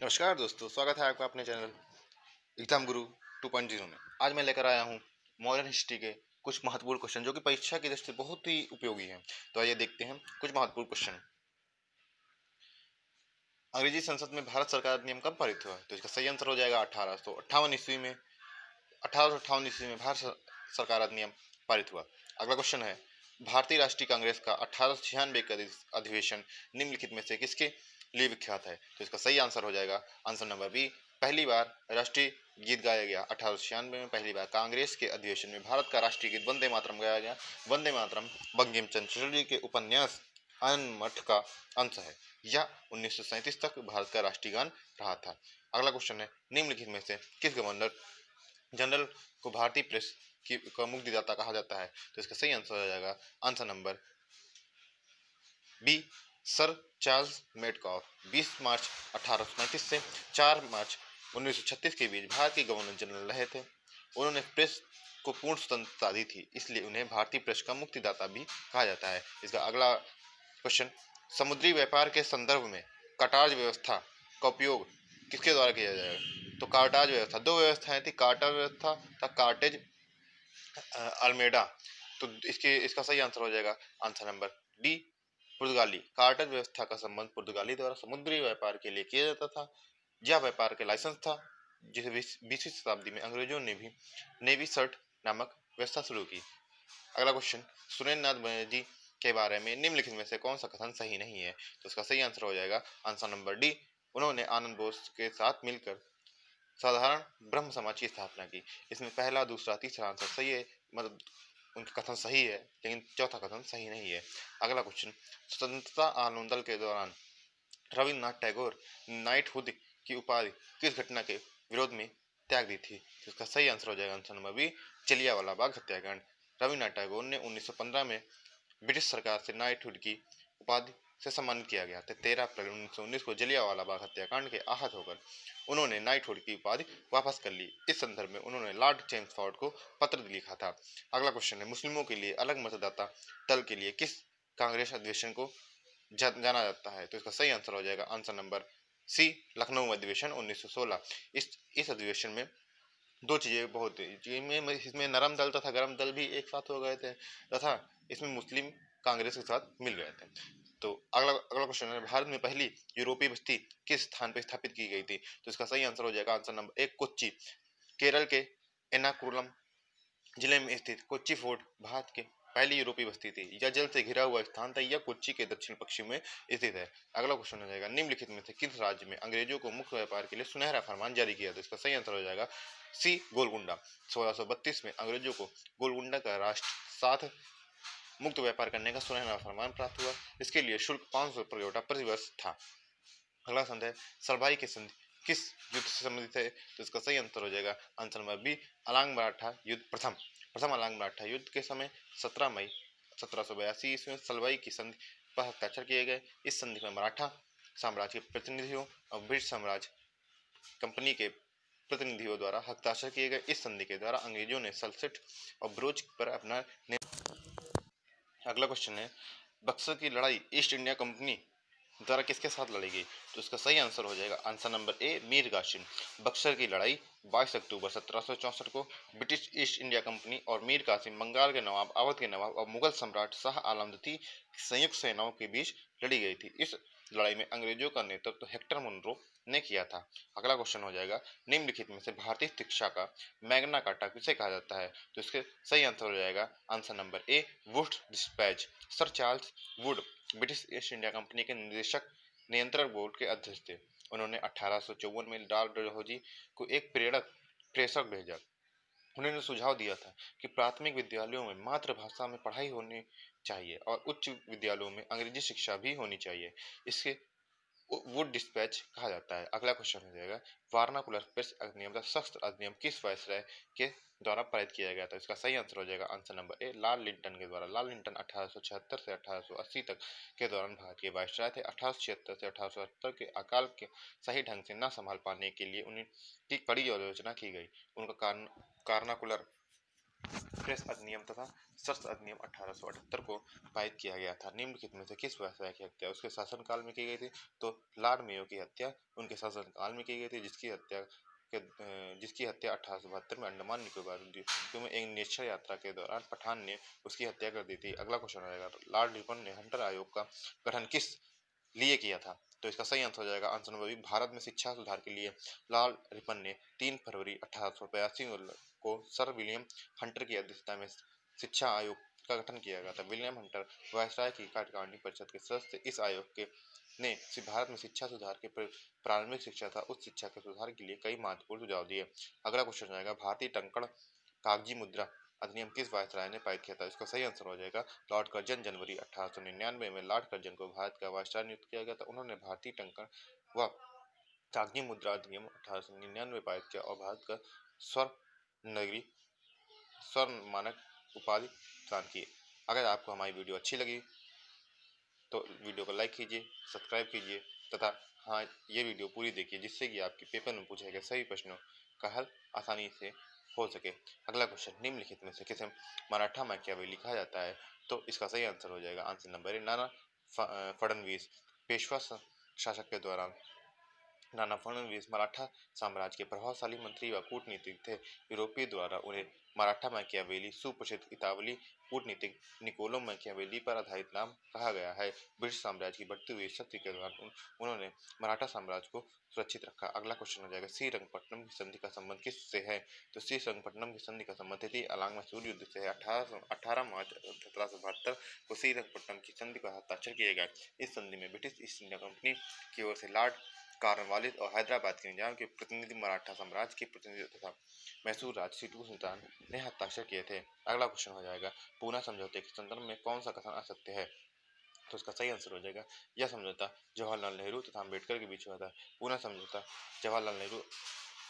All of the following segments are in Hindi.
नमस्कार दोस्तों, स्वागत है आपका अपने चैनल एग्जाम गुरु 2.0 में। आज मैं लेकर आया हूँ मॉडर्न हिस्ट्री के कुछ महत्वपूर्ण क्वेश्चन जो कि परीक्षा की दृष्टि से बहुत ही उपयोगी हैं। तो आइए देखते हैं कुछ महत्वपूर्ण क्वेश्चन। अंग्रेजी संसद में भारत सरकार अधिनियम कब पारित हुआ? तो इसका सही आंसर हो जाएगा 1858 ईस्वी में। 1858 ईस्वी में भारत सरकार अधिनियम पारित हुआ। अगला क्वेश्चन है, भारतीय राष्ट्रीय कांग्रेस का 1896 का अधिवेशन निम्नलिखित में से किसके लिए विख्यात है? तो इसका सही आंसर हो जाएगा आंसर नंबर बी। पहली बार राष्ट्रीय गीत गाया गया 1896 में, पहली बार कांग्रेस के अधिवेशन में भारत का राष्ट्रीय गीत वंदे मातरम गाया गया। वंदे मातरम बंकिम चंद्र चटर्जी के उपन्यास आनंद मठ का अंश है। यह 1937 तक भारत का राष्ट्रीय गान रहा था। अगला क्वेश्चन है, निम्नलिखित में से किस गवर्नर जनरल को भारतीय प्रेस की का मुक्तिदाता कहा जाता है? तो इसका सही आंसर हो जाएगा answer number B, sir Charles Metcalfe. 20 मार्च 1835 से 4 मार्च 1936 के बीच भारत के गवर्नर जनरल रहे थे। उन्होंने प्रेस को पूर्ण स्वतंत्रता दी थी, इसलिए उन्हें भारतीय प्रेस का मुक्तिदाता भी कहा जाता है। इसका अगला क्वेश्चन, समुद्री व्यापार के संदर्भ में कार्टाज व्यवस्था का उपयोग किसके द्वारा किया जाएगा? तो कार्टाज व्यवस्था, दो व्यवस्थाएं थी, कार्टाज व्यवस्था तथा कार्टेज अल्मेडा। तो इसका सही आंसर हो जाएगा आंसर नंबर डी, पुर्तगाली। कार्टेज व्यवस्था का संबंध पुर्तगाली द्वारा समुद्री व्यापार के लिए किया जाता था। यह व्यापार के लाइसेंस था जिसे 20वीं शताब्दी में अंग्रेजों ने भी नेवी सर्ट नामक व्यवस्था शुरू की। अगला क्वेश्चन, सुरेंद्र नाथ बनर्जी के बारे में निम्नलिखित में से कौन सा कथन सही नहीं है? तो इसका सही आंसर हो जाएगा आंसर नंबर डी, उन्होंने आनंद बोस के साथ मिलकर साधारण ब्रह्म समाज की स्थापना की। इसमें पहला, दूसरा, तीसरा आंसर सही है, मतलब उनका कथन सही है, लेकिन चौथा कथन सही नहीं है। अगला क्वेश्चन, स्वतंत्रता आंदोलन के दौरान रविन्द्रनाथ टैगोर नाइटहुड की उपाधि किस घटना के विरोध में त्याग दी थी? तो इसका सही आंसर हो जाएगा answer number B, Jallianwala Bagh हत्याकांड। रविन्द्रनाथ टैगोर ने 1915 में ब्रिटिश सरकार से नाइटहुड की उपाधि से सम्मानित किया गया था। 13 अप्रैल 1919 को जलियांवाला बाग हत्याकांड के आहत होकर उन्होंने नाइटहुड की उपाधि वापस कर ली। इस संदर्भ में उन्होंने लॉर्ड चेम्सफोर्ड को पत्र लिखा था। अगला क्वेश्चन है, मुस्लिमों के लिए अलग मतदाता दल के लिए किस कांग्रेस अधिवेशन को जाना जाता है? तो इसका सही आंसर हो जाएगा आंसर नंबर सी, लखनऊ अधिवेशन 1916। इस अधिवेशन में दो चीजें बहुत इसमें नरम दल तथा गरम दल भी एक साथ हो गए थे तथा इसमें मुस्लिम कांग्रेस के साथ मिल गए थे। तो अगला अगला क्वेश्चन है, भारत में पहली यूरोपीय बस्ती किस स्थान पर स्थापित की गई थी? तो इसका सही आंसर हो जाएगा आंसर नंबर एक, कोच्चि। केरल के एर्नाकुलम जिले में स्थित कोच्चि फोर्ट भारत के पहली यूरोपीय बस्ती थी। यह जल से घिरा हुआ स्थान था। यह कोच्चि के दक्षिण पश्चिम में स्थित है। अगला क्वेश्चन हो जाएगा, निम्नलिखित में से किस राज्य में अंग्रेजों को मुक्त व्यापार के लिए सुनहरा फरमान जारी किया? तो इसका सही आंसर हो जाएगा सी, गोलकुंडा। 1632 में अंग्रेजों को गोलकुंडा का राष्ट्र साथ मुक्त व्यापार करने का सुनहरा फरमान प्राप्त हुआ। इसके लिए शुल्क 500 रुपये प्रति वर्ष था। अगला संधि है, सलभाई की संधि किस युद्ध से संबंधित है? तो इसका सही आंसर हो जाएगा आंसर नंबर बी, अलांग मराठा युद्ध। प्रथम अलांग मराठा युद्ध के समय 17 मई 1782 ईस्वी में सलवाई की संधि पर हस्ताक्षर किए गए। इस संधि में मराठा साम्राज्य के प्रतिनिधियों और ब्रिटिश साम्राज्य कंपनी के प्रतिनिधियों द्वारा हस्ताक्षर किए गए। इस संधि के द्वारा अंग्रेजों ने सल्फेट और ब्रोच पर अपना। अगला क्वेश्चन है, बक्सर की लड़ाई ईस्ट इंडिया कंपनी द्वारा किसके साथ लड़ी गई? तो इसका सही आंसर हो जाएगा answer number A, Mir Qasim. Buxar की लड़ाई 22 अक्टूबर 1764 को ब्रिटिश ईस्ट इंडिया कंपनी और मीर कासिम, बंगाल के नवाब, अवध के नवाब और मुगल सम्राट शाह आलम द्वितीय संयुक्त सेनाओं के बीच लड़ी गई थी। इस लड़ाई में अंग्रेजों का नेतृत्व हेक्टर मुनरो ने किया था। अगला क्वेश्चन हो जाएगा, निम्नलिखित में से भारतीय शिक्षा का मैग्ना कार्टा किसे कहा जाता है? तो इसके सही आंसर हो जाएगा आंसर नंबर ए, Wood dispatch. Sir Charles Wood British east India company के निदेशक नियंत्रण बोर्ड के अध्यक्ष थे। उन्होंने 1854 में लॉर्ड डलहौजी को एक प्रेषक भेजा। उन्होंने सुझाव दिया था कि प्राथमिक विद्यालयों में मातृभाषा में पढ़ाई होनी चाहिए और उच्च विद्यालयों में अंग्रेजी शिक्षा भी होनी चाहिए। इसके वुड डिस्पैच कहा जाता है। अगला क्वेश्चन हो जाएगा, वार्नाकुलर प्रेस अधिनियम का सख्त अधिनियम किस वायसराय के द्वारा पारित किया गया था? इसका सही आंसर हो जाएगा आंसर नंबर ए, लॉर्ड लिंटन के द्वारा। लॉर्ड लिंटन 1876 से 1880 तक के दौरान भारत के वायसराय थे। 1876 से 1870 के अकाल के सही ढंग से न संभाल पाने के लिए उनकी कड़ी आलोचना की गई। उनका कार्नाकुलर प्रेस अधिनियम तथा शस्त्र अधिनियम 1878 को पारित किया गया था। निम्नलिखित में से किस व्यवसाय की हत्या उसके शासनकाल में की गई थी? तो लॉर्ड मेयो की हत्या उनके शासनकाल में की गई थी, जिसकी हत्या 1872 में अंडमान निकोबार द्वीपों में एक निरीक्षण यात्रा के दौरान पठान ने उसकी हत्या कर दी थी। अगला क्वेश्चन रहेगा, लॉर्ड रिपन ने हंटर आयोग का गठन किस लिए किया था? तो इसका सही आंसर हो जाएगा आंसर नंबर बी, भारत में शिक्षा सुधार के लिए। लॉर्ड रिपन ने 3 फरवरी 1882 को सर विलियम हंटर की अध्यक्षता में शिक्षा आयोग का गठन किया गया था। विलियम हंटर वायसराय की कार्यकारिणी परिषद के सदस्य। इस आयोग के ने भारत में शिक्षा सुधार के प्रारंभिक शिक्षा था उस शिक्षा के सुधार के लिए कई महत्वपूर्ण सुझाव दिए। अगला क्वेश्चन आएगा, भारतीय टंकण कागजी मुद्रा अधिनियम किस वायसराय ने पारित किया था? इसका सही आंसर हो जाएगा लॉर्ड कर्जन। जनवरी 1899 में लॉर्ड कर्जन को भारत का वायसराय नियुक्त किया गया था। उन्होंने भारतीय टंकण व कागजी मुद्रा अधिनियम 1899 पारित किया और भारत का स्वर्ण नगरी स्वर्ण मानक उपाधि प्रदान की। अगर आपको हमारी वीडियो अच्छी लगी तो वीडियो को लाइक कीजिए, सब्सक्राइब कीजिए तथा हाँ, ये वीडियो पूरी देखिए जिससे कि आपके पेपर में पूछे गए सभी प्रश्नों का हल आसानी से हो सके। अगला क्वेश्चन, निम्नलिखित में से किसे मराठा मैकियावेली कहा जाता है? तो इसका सही आंसर हो जाएगा आंसर नंबर ए, नाना फडणवीस। पेशवा शासक के दौरान नाना फडणवीस मराठा साम्राज्य के प्रभावशाली मंत्री व कूटनीतिक थे। यूरोपीय द्वारा उन्हें मराठा मैकियावेली सुप्रसिद्ध इतावली कूटनीतिक निकोलो मैकियावेली पर आधारित नाम कहा गया है। ब्रिटिश साम्राज्य की बढ़ती हुई शक्ति के दौरान उन्होंने मराठा साम्राज्य को सुरक्षित रखा। अगला क्वेश्चन हो जाएगा, श्रीरंगपट्टनम की संधि का संबंध किससे है? तो श्रीरंगपट्टनम की संधि का संबंध थी अलांग मैसूर युद्ध से है। 18 मार्च 1772 को श्रीरंगपट्टनम की संधि पर हस्ताक्षर किए गए। इस संधि में ब्रिटिश ईस्ट इंडिया कंपनी की ओर से लॉर्ड कार्नवालिस और हैदराबाद के निजाम के प्रतिनिधि, मराठा साम्राज्य के प्रतिनिधि तथा मैसूर राज टीपू सुल्तान ने हस्ताक्षर किए थे। अगला क्वेश्चन हो जाएगा, पूना समझौते के संदर्भ में कौन सा कथन असत्य है? तो इसका सही आंसर हो जाएगा, यह समझौता जवाहरलाल नेहरू तथा अम्बेडकर के बीच हुआ था। पूना समझौता जवाहरलाल नेहरू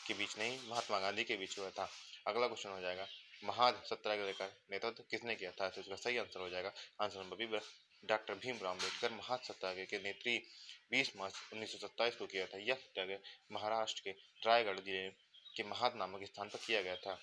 के बीच नहीं, महात्मा गांधी के बीच हुआ था। अगला क्वेश्चन हो जाएगा, महाद सत्याग्रह का नेतृत्व किसने किया था? तो इसका सही आंसर हो जाएगा answer number B, doctor Bhimrao Ambedkar Mahad Satyagraha के नेत्री 20 मार्च 1927 को किया था। यह सत्याग्रह महाराष्ट्र के रायगढ़ जिले के महाद नामक स्थान पर किया गया था।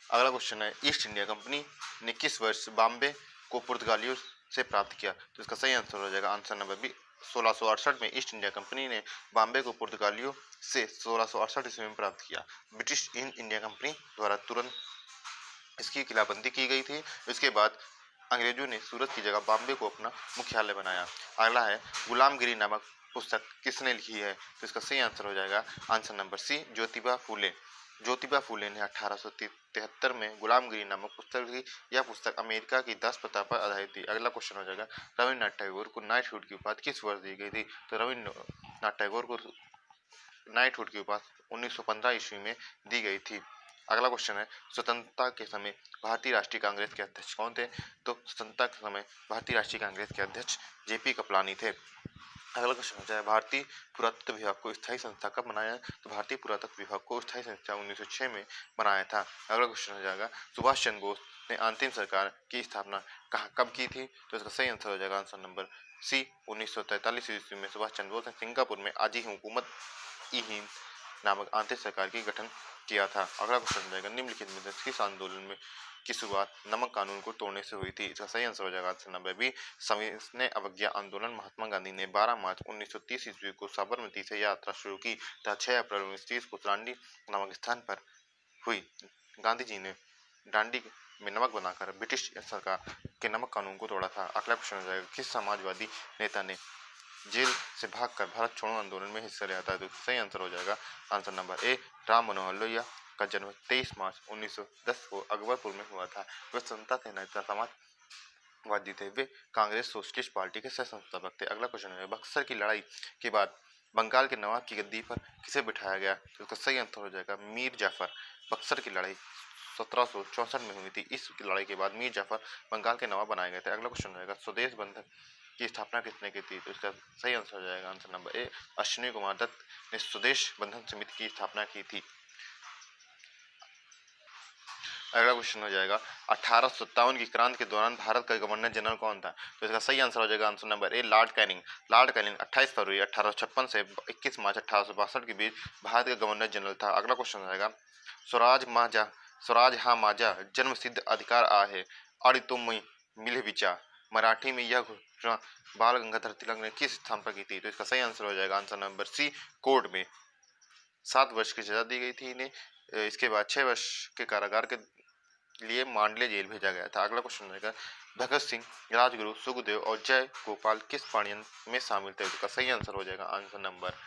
अगला क्वेश्चन है, ईस्ट इंडिया कंपनी ने किस वर्ष बॉम्बे को पुर्तगालियों से प्राप्त किया? तो इसका सही आंसर हो जाएगा आंसर नंबर बी, 1668 में ईस्ट इंडिया कंपनी ने बॉम्बे को पुर्तगालियों से 1668 ईस्वी में प्राप्त किया। ब्रिटिश ईस्ट इंडिया कंपनी द्वारा तुरंत इसकी किलाबंदी की गई थी। इसके बाद अंग्रेजों ने सूरत की जगह बॉम्बे को अपना मुख्यालय बनाया। अगला है, गुलामगिरी नामक पुस्तक किसने लिखी है? तो इसका सही आंसर हो जाएगा answer number C, Jyotiba Phule. Jyotiba Phule ने 1873 में गुलामगिरी नामक पुस्तक लिखी। यह पुस्तक अमेरिका की 10 प्रथा पर आधारित थी। अगला क्वेश्चन हो जाएगा, रविन्द्रनाथ टैगोर को नाइटहुड की उपाधि किस वर्ष दी गई थी? तो रविन्द्रनाथ टैगोर को नाइटहुड की उपाधि 1915 ईस्वी में दी गई थी। अगला क्वेश्चन है, स्वतंत्रता के समय भारतीय राष्ट्रीय कांग्रेस के अध्यक्ष कौन थे? तो स्वतंत्रता के समय भारतीय राष्ट्रीय कांग्रेस के अध्यक्ष जेपी कृपलानी थे। अगला क्वेश्चन हो जाए, भारतीय पुरातत्व विभाग को स्थायी संस्था कब बनाया? तो भारतीय पुरातत्व विभाग को स्थायी संस्था 1906 में बनाया था। अगला क्वेश्चन हो जाएगा, सुभाष चंद्र बोस ने अंतिम सरकार की स्थापना कब की थी? तो इसका सही आंसर हो जाएगा आंसर नंबर सी, 1943 ईस्वी में सुभाष चंद्र बोस ने सिंगापुर में आजी हुकूमत ई हिंद नामक आंतरिक सरकार की गठन किया था। अगला क्वेश्चन हो जाएगा, निम्नलिखित में से किस आंदोलन में की शुरुआत नमक कानून को तोड़ने से हुई थी? इसका सही आंसर हो जाएगा आंसर नंबर बी, सविनय अवज्ञा आंदोलन। महात्मा गांधी ने 12 मार्च 1930 ईस्वी को साबरमती से यात्रा शुरू की तथा 6 अप्रैल 1930 को दांडी नामक स्थान पर हुई। गांधी जी ने दांडी में नमक बनाकर ब्रिटिश सरकार के नमक कानून को तोड़ा था। अगला क्वेश्चन हो जाएगा, किस समाजवादी नेता ने जेल से भागकर भारत छोड़ो आंदोलन में हिस्सा लिया था? तो सही आंसर हो जाएगा आंसर नंबर ए, राम मनोहर लोहिया का जन्म 23 मार्च 1910 को अकबरपुर में हुआ था। वे स्वतंत्रता सेनानी समाजवादी थे। वे कांग्रेस सोशलिस्ट पार्टी के सह संस्थापक थे। अगला क्वेश्चन है, बक्सर की लड़ाई के बाद बंगाल के नवाब की गद्दी पर किसे बिठाया गया? तो इसका सही आंसर हो जाएगा मीर जाफर। बक्सर की लड़ाई 1764 में हुई थी। इस लड़ाई के बाद मीर जाफर बंगाल के नवाब बनाए गए थे। अगला क्वेश्चन रहेगा, स्वदेश बंधन की स्थापना किसने की थी? तो इसका सही आंसर हो जाएगा answer number A, Ashwini Kumar Dutt ने स्वदेश बंधन समिति की स्थापना की थी। अगला क्वेश्चन हो जाएगा 1857 की क्रांति के दौरान भारत का गवर्नर जनरल कौन था? तो इसका सही आंसर हो जाएगा आंसर नंबर ए लॉर्ड कैनिंग। लॉर्ड कैनिंग 28 फरवरी 1856 से 21 मार्च 1862 के बीच भारत का गवर्नर जनरल था। अगला क्वेश्चन हो जाएगा स्वराज हा माजा जन्म सिद्ध अधिकार आहे और तुम मिले विचार, मराठी में यह घोषणा बाल गंगाधर तिलक ने किस स्थान पर की थी? तो इसका सही आंसर हो जाएगा आंसर नंबर सी कोर्ट में। 7 वर्ष की सजा दी गई थी इन्हें। इसके बाद 6 वर्ष के कारागार के लिए मांडले जेल भेजा गया था। अगला क्वेश्चन रहेगा भगत सिंह, राजगुरु, सुखदेव और जय गोपाल किस पार्लियामेंट में शामिल थे? इसका सही आंसर हो जाएगा आंसर नंबर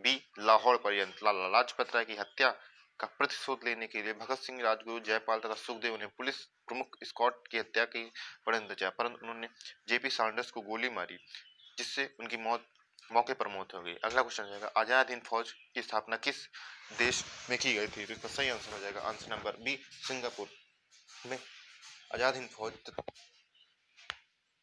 बी लाहौर पर्यंत। लाला लाजपत राय की हत्या का प्रतिशोध लेने के लिए भगत सिंह, राजगुरु, जयपाल तथा सुखदेव ने पुलिस प्रमुख स्कॉट की हत्या की षड्यंत्र रचा, परंतु उन्होंने जेपी सैंडर्स को गोली मारी जिससे उनकी मौके पर मौत हो गई। अगला क्वेश्चन रहेगा आजाद हिंद फौज की स्थापना किस देश में की गई थी? तो इसका सही आंसर हो जाएगा आंसर नंबर बी सिंगापुर में आजाद हिंद फौज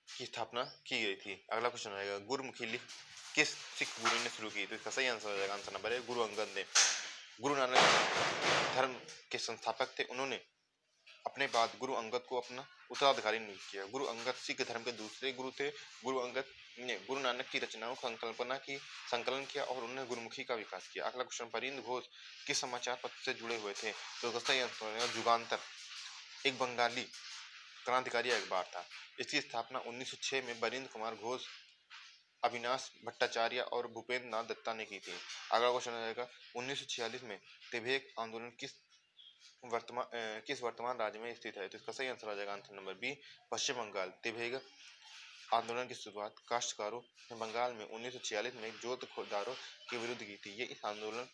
की स्थापना की गई थी। अगला क्वेश्चन रहेगा गुरुमुखी लिपि किस सिख गुरु ने शुरू की? तो इसका सही आंसर हो जाएगा आंसर नंबर ए गुरु अंगद ने। गुरु नानक धर्म के संस्थापक थे। उन्होंने अपने बाद गुरु अंगद को अपना उत्तराधिकारी नियुक्त किया। गुरु अंगद सिख धर्म के दूसरे गुरु थे। गुरु अंगद ने गुरु नानक की रचनाओं का संकलन किया और उन्होंने गुरुमुखी का विकास किया। अगला क्वेश्चन परिंद घोष किस समाचार पत्र से जुड़े हुए थे? तो सही आंसर हो जाएगा जुगांतर, एक बंगाली क्रांतिकारी अखबार था। इसकी स्थापना 1906 में बरिंद्र कुमार घोष, अविनाश भट्टाचार्य और भूपेंद्र नाथ दत्ता ने की थी। अगला क्वेश्चन रहेगा 1946 में तिबेट आंदोलन किस वर्तमान राज्य में स्थित है? तो इसका सही आंसर हो जाएगा आंसर नंबर बी पश्चिम बंगाल। तिबेट आंदोलन की शुरुआत काश्तकारों ने बंगाल में 1946 में जोत खोदारों के विरुद्ध की थी। ये इस आंदोलन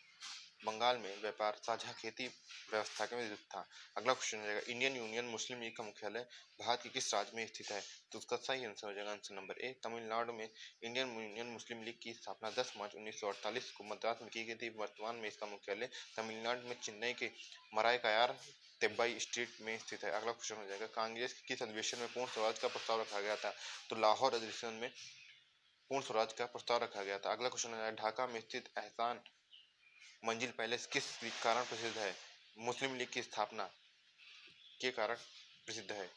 बंगाल में व्यापार साझा खेती व्यवस्था के विरुद्ध था। अगला क्वेश्चन रहेगा इंडियन यूनियन मुस्लिम लीग का मुख्यालय भारत के किस राज्य में स्थित है? तो उसका सही आंसर हो जाएगा आंसर नंबर ए तमिलनाडु में। इंडियन यूनियन मुस्लिम लीग की स्थापना 10 मार्च 1948 को मद्रास में की गई थी। वर्तमान में इसका मुख्यालय तमिलनाडु में चेन्नई के मरायकायार तेब्बाई स्ट्रीट में स्थित है। अगला क्वेश्चन हो जाएगा कांग्रेस के किस अधिवेशन में पूर्ण स्वराज का प्रस्ताव रखा गया था? तो लाहौर अधिवेशन में पूर्ण स्वराज का प्रस्ताव रखा गया था। अगला क्वेश्चन है ढाका में स्थित एहसान मंजिल पैलेस किस कारण प्रसिद्ध है? मुस्लिम लीग की स्थापना के कारण प्रसिद्ध है।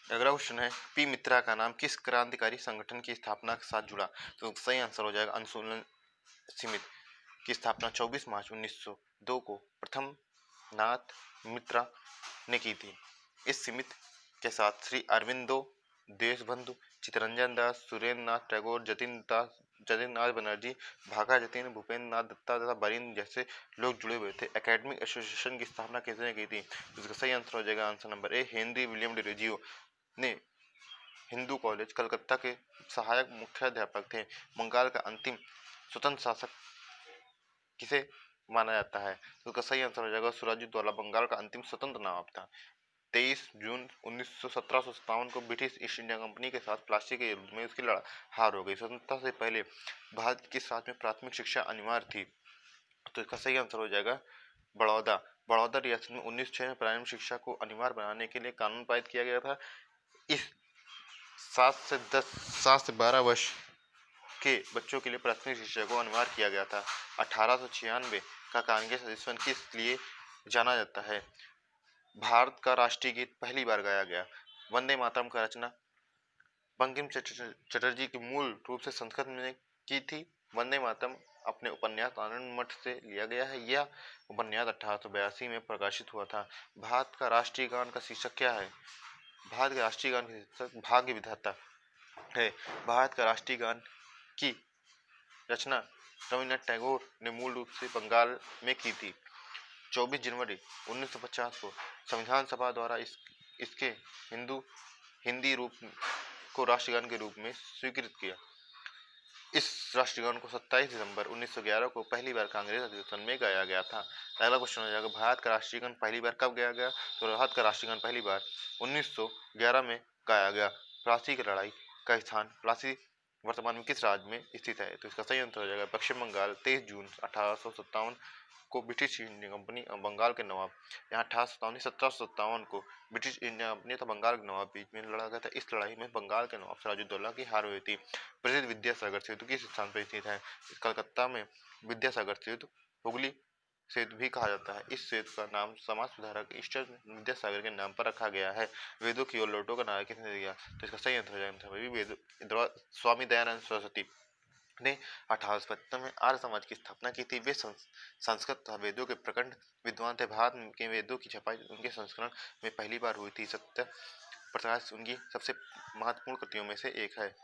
अगला क्वेश्चन है पी मित्रा का नाम किस क्रांतिकारी संगठन की स्थापना के साथ जुड़ा? तो सही आंसर हो जाएगा अनुसूलन समिति की स्थापना 24 मार्च 1902 को प्रथम नाथ मित्रा ने की थी। इस समिति के साथ श्री अरविंदो, देशबंधु, चित्तरंजन दास, सुरेंद्र नाथ टैगोर, जतिन नाथ बनर्जी, भागा जतीन, भूपेंद्र नाथ दत्ता तथा बरिंद जैसे लोग जुड़े हुए थे। एकेडमिक एसोसिएशन की स्थापना किसने की थी? इसका सही आंसर हो जाएगा answer number A Henry William Derozio ने। हिंदू कॉलेज कलकत्ता के सहायक मुख्याध्यापक थे। बंगाल का अंतिम स्वतंत्र शासक किसे माना जाता है? तो उसका सही आंसर हो जाएगा सिराजुद्दौला बंगाल का अंतिम स्वतंत्र नवाब था। 23 जून 1757 को ब्रिटिश ईस्ट इंडिया कंपनी के साथ प्लासी के युद्ध में उसकी हार हो गई। स्वतंत्रता से पहले भारत के साथ में प्राथमिक शिक्षा अनिवार्य थी। तो इसका सही आंसर हो जाएगा बड़ौदा। बड़ौदा रियासत में 1906 में प्राइमरी शिक्षा को अनिवार्य बनाने के लिए कानून पारित किया गया था। इस 7 से 12 वर्ष के बच्चों के लिए प्राथमिक शिक्षा को अनिवार्य किया गया था। 1896 का कांग्रेस अधिवेशन किस लिए जाना जाता है? भारत का राष्ट्रीय गीत पहली बार गाया गया। वंदे मातरम का रचना बंकिम चटर्जी की मूल रूप से संस्कृत में की थी। वंदे मातरम अपने उपन्यास आनंद मठ से लिया गया है। यह उपन्यास 1882 में प्रकाशित हुआ था। भारत का राष्ट्रीय गान का शीर्षक क्या है? भारत के राष्ट्रीय गान का शीर्षक भाग्य विधाता है। भारत का राष्ट्रीय गान की रचना रविन्द्रनाथ टैगोर ने मूल रूप से बंगाल में की थी। 24 जनवरी 1950 को संविधान सभा द्वारा इसके हिंदी रूप को राष्ट्रगान के रूप में स्वीकृत किया। इस राष्ट्रगान को 27 दिसंबर 1911 को पहली बार कांग्रेस अधिवेशन में गाया गया था। अगला क्वेश्चन हो जाएगा भारत का राष्ट्रीय गान पहली बार कब गाया गया? तो भारत का राष्ट्रीय गान पहली बार 1911 में गाया गया। प्लासी की लड़ाई का स्थान प्लासी वर्तमान में किस राज्य में स्थित है? तो इसका सही आंसर हो जाएगा पश्चिम बंगाल। 23 जून 1857 को ब्रिटिश इंडिया कंपनी और बंगाल के नवाब यहाँ 1757 को ब्रिटिश इंडिया कंपनी तथा बंगाल के नवाब बीच में लड़ा गया था। इस लड़ाई में बंगाल के नवाब सिराजुद्दौला की हार हुई थी। प्रसिद्ध विद्यासागर सेतु किस स्थान पर स्थित है? कलकत्ता में विद्यासागर सेतु हुगली सेतु भी कहा जाता है। इस सेतु का नाम समाज सुधारक ईश्वर विद्यासागर के नाम पर रखा गया है। वेदों की ओर लौटो का नारा किसने दिया? तो इसका सही आंसर हो जाएगा स्वामी दयानंद सरस्वती ने 1875 में आर्य समाज की स्थापना की थी। वे संस्कृत तथा वेदों के प्रखंड विद्वान थे। भारत के वेदों की छपाई उनके संस्करण में पहली बार हुई थी। सत्य प्रकाश उनकी सबसे महत्वपूर्ण कृतियों में से एक है।